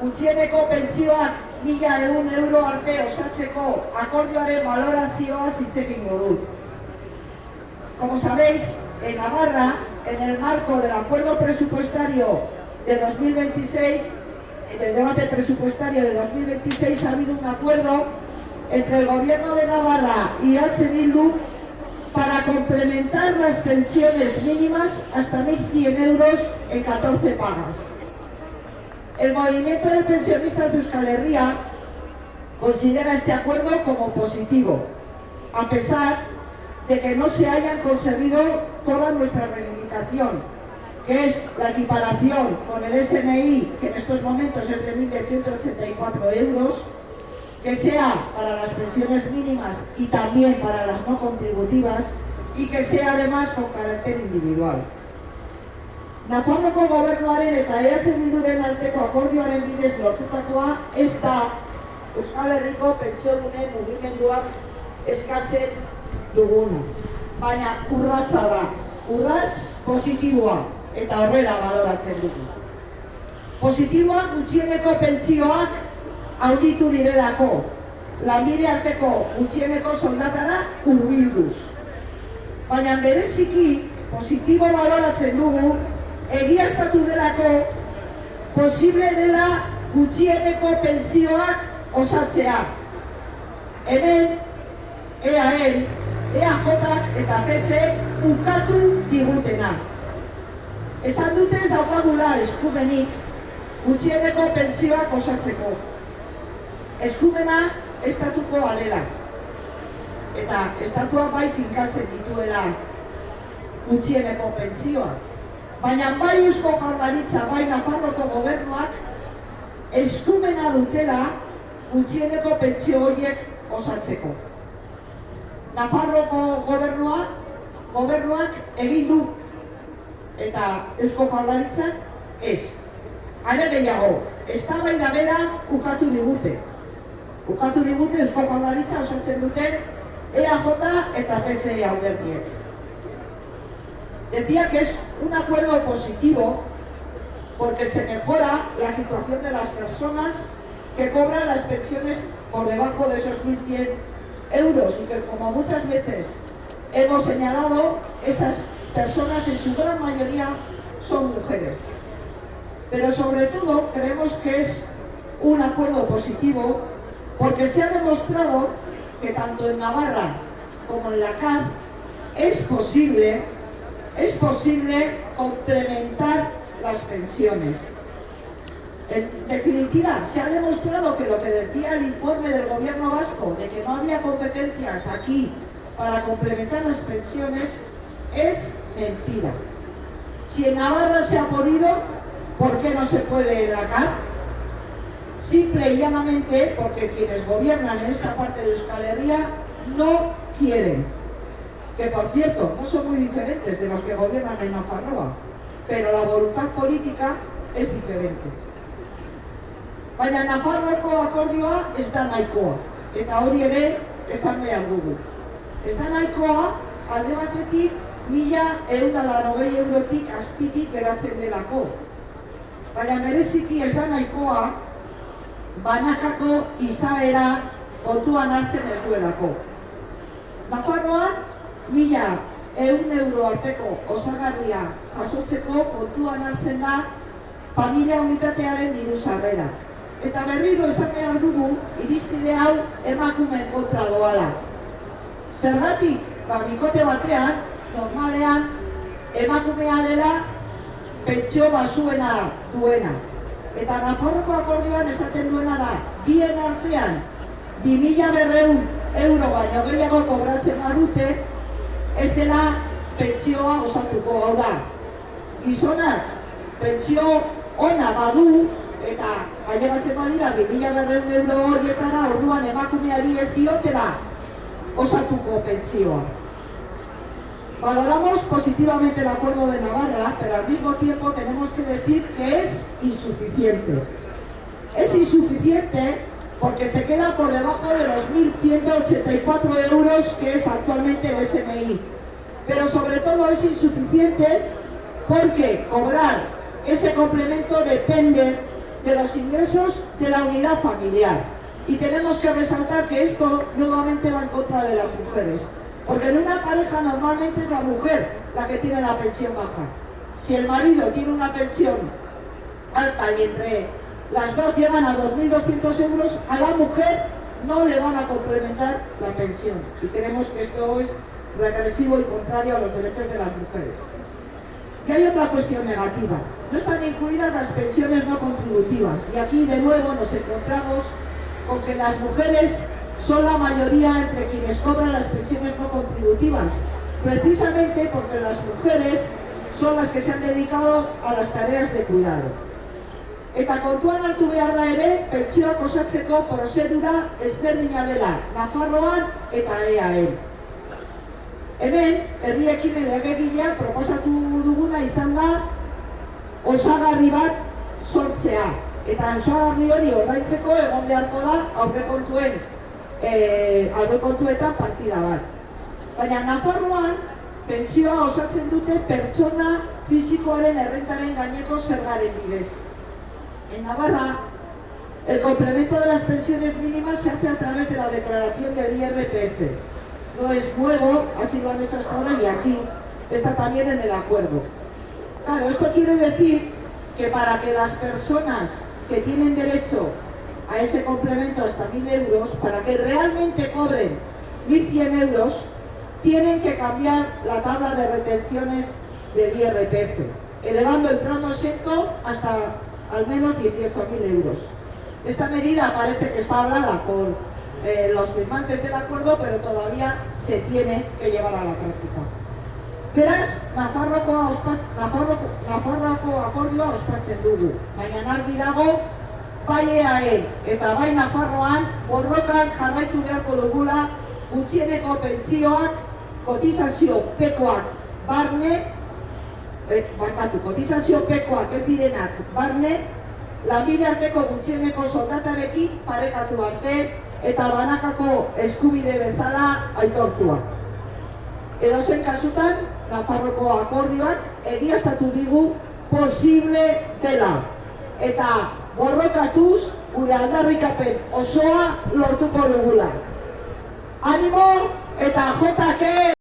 gutxieneko pentsioak 1.100 euro arte osatzeko akordioaren valorazioa hitz egingo dut. Como sabéis, en Navarra, en el marco del acuerdo presupuestario de 2026, en el debate presupuestario de 2026 ha habido un acuerdo entre el Gobierno de Navarra y H. Bildu para complementar las pensiones mínimas hasta 1.100 euros en 14 pagas. El movimiento de pensionistas de Euskal Herria considera este acuerdo como positivo, a pesar de que no se hayan conseguido toda nuestra reivindicación, que es la equiparación con el SMI, que en estos momentos es de 1.184 euros, que sea para las pensiones mínimas y también para las no contributivas, y que sea además con carácter individual. Nafarroko gobernuaren eta EH Bilduren arteko akordioaren bidez lortutakoa ez da Euskal Herriko pentsiodune mugimenduak eskatzen duguna. Baina urratsa da, urrats positiboa, eta horrela baloratzen dugu. Positiboa gutxieneko pentsioak handitu direlako, langile arteko gutxieneko soldatara hurbilduz. Baina bereziki positibo baloratzen dugu egiaztatu delako posible dela gutxieneko pentsioak osatzea. Hemen, EAN, EAJak eta PSE ukatu digutena. Esan dute ez daukagula eskumenik gutxieneko pentsioak osatzeko. Eskumena estatuko dela. Eta estatua bai finkatzen dituela gutxieneko pentsioak. Baina bai Eusko Jaurlaritza, bai Nafarroko gobernuak eskumena dutela gutxieneko pentsio horiek osatzeko. Nafarroko gobernuak egin du, eta Eusko Jaurlaritzak ez. Are gehiago, eztabaida bera ukatu digute. Ukatu digute Eusko Jaurlaritza osatzen duten EAJ eta PSE alderdiek. Decía que es un acuerdo positivo porque se mejora la situación de las personas que cobran las pensiones por debajo de esos 1.100 euros y que, como muchas veces hemos señalado, esas personas en su gran mayoría son mujeres. Pero sobre todo creemos que es un acuerdo positivo porque se ha demostrado que tanto en Navarra como en la CAP es posible complementar las pensiones. En definitiva, se ha demostrado que lo que decía el informe del gobierno vasco de que no había competencias aquí para complementar las pensiones es mentira. Si en Navarra se ha podido, ¿por qué no se puede en la CAP? Simple y llanamente porque quienes gobiernan en esta parte de Euskal Herria no quieren. Que por cierto, no son muy diferentes de los que gobiernan en Nafarroa, pero la voluntad política es diferente. Baina Nafarroako akordioa ez da nahikoa, eta hori ere esan behar dugu. Ez da nahikoa alde batetik 1.180 eurotik azpitik geratzen delako. Baina bereziki ez da nahikoa banakako izaera kontuan hartzen ez duelako. Nafarroan 1.100 euro arteko osagarria jasotzeko kontuan hartzen da familia unitatearen diru sarrera. Eta berriro esan behar dugu irizpide hau emakumeen kontra doala. Zergatik, bikote batean, normalean, emakumea dela pentsio basuena duena. Eta Nafarroko akordioan esaten duena da, bien artean 2.200 euro baino gehiago kobratzen badute, ez dela pentsioa osatuko. Hau da, gizonak pentsio ona badu eta ailegatzen badira 2.200 euro horietara, orduan emakumeari ez diotela osatuko pentsioa. Valoramos positivamente el acuerdo de Navarra, pero al mismo tiempo tenemos que decir que es insuficiente. Es insuficiente porque se queda por debajo de los 1.184 euros que es actualmente el SMI. Pero sobre todo es insuficiente porque cobrar ese complemento depende de los ingresos de la unidad familiar. Y tenemos que resaltar que esto nuevamente va en contra de las mujeres, porque en una pareja normalmente es la mujer la que tiene la pensión baja. Si el marido tiene una pensión alta y entre las dos llegan a 2.200 euros, a la mujer no le van a complementar la pensión. Y creemos que esto es regresivo y contrario a los derechos de las mujeres. Y hay otra cuestión negativa. No están incluidas las pensiones no contributivas. Y aquí de nuevo nos encontramos con que las mujeres son la mayoría entre quienes cobran las pensiones no contributivas, precisamente porque las mujeres son las que se han dedicado a las tareas de cuidado. Eta kontuan hartu behar da ere, pentsioak osatzeko prozedura ezberdina dela, Nafarroan eta EAEn. Hemen, herri ekimen legegilea proposatu duguna izan da osagarri bat sortzea. Eta osagarri hori ordaintzeko egon beharko da aurrekontuetan partida bat. Baina Nafarroan pentsioa osatzen dute pertsona fisikoaren errentaren gaineko zergaren bidez. En Navarra, el complemento de las pensiones mínimas se hace a través de la declaración del IRPF. No es nuevo, así lo han hecho hasta ahora y así está también en el acuerdo. Claro, esto quiere decir que para que las personas que tienen derecho a ese complemento hasta 1.000 euros, para que realmente cobren 1.100 euros, tienen que cambiar la tabla de retenciones del IRPF, elevando el tramo exento hasta al menos 18.000 euros. Esta medida parece que está hablada por los firmantes del acuerdo, pero todavía se tiene que llevar a la práctica. Beraz, Nafarroako akordioa ospatzen dugu, baina argi dago, bai EAE eta bai Nafarroan borrokan jarraitu beharko dugula gutxieneko pentsioak, kotizazio pekoak barne, kotizazio pekoak ez direnak barne, lanbide arteko gutxieneko soldatarekin parekatu arte eta banakako eskubide bezala aitortua. Edozein kasutan, Nafarroko akordioak egiaztatu digu posible dela. Eta borrokatuz gure aldarrikapen osoa lortuko dugula. Animo eta JK!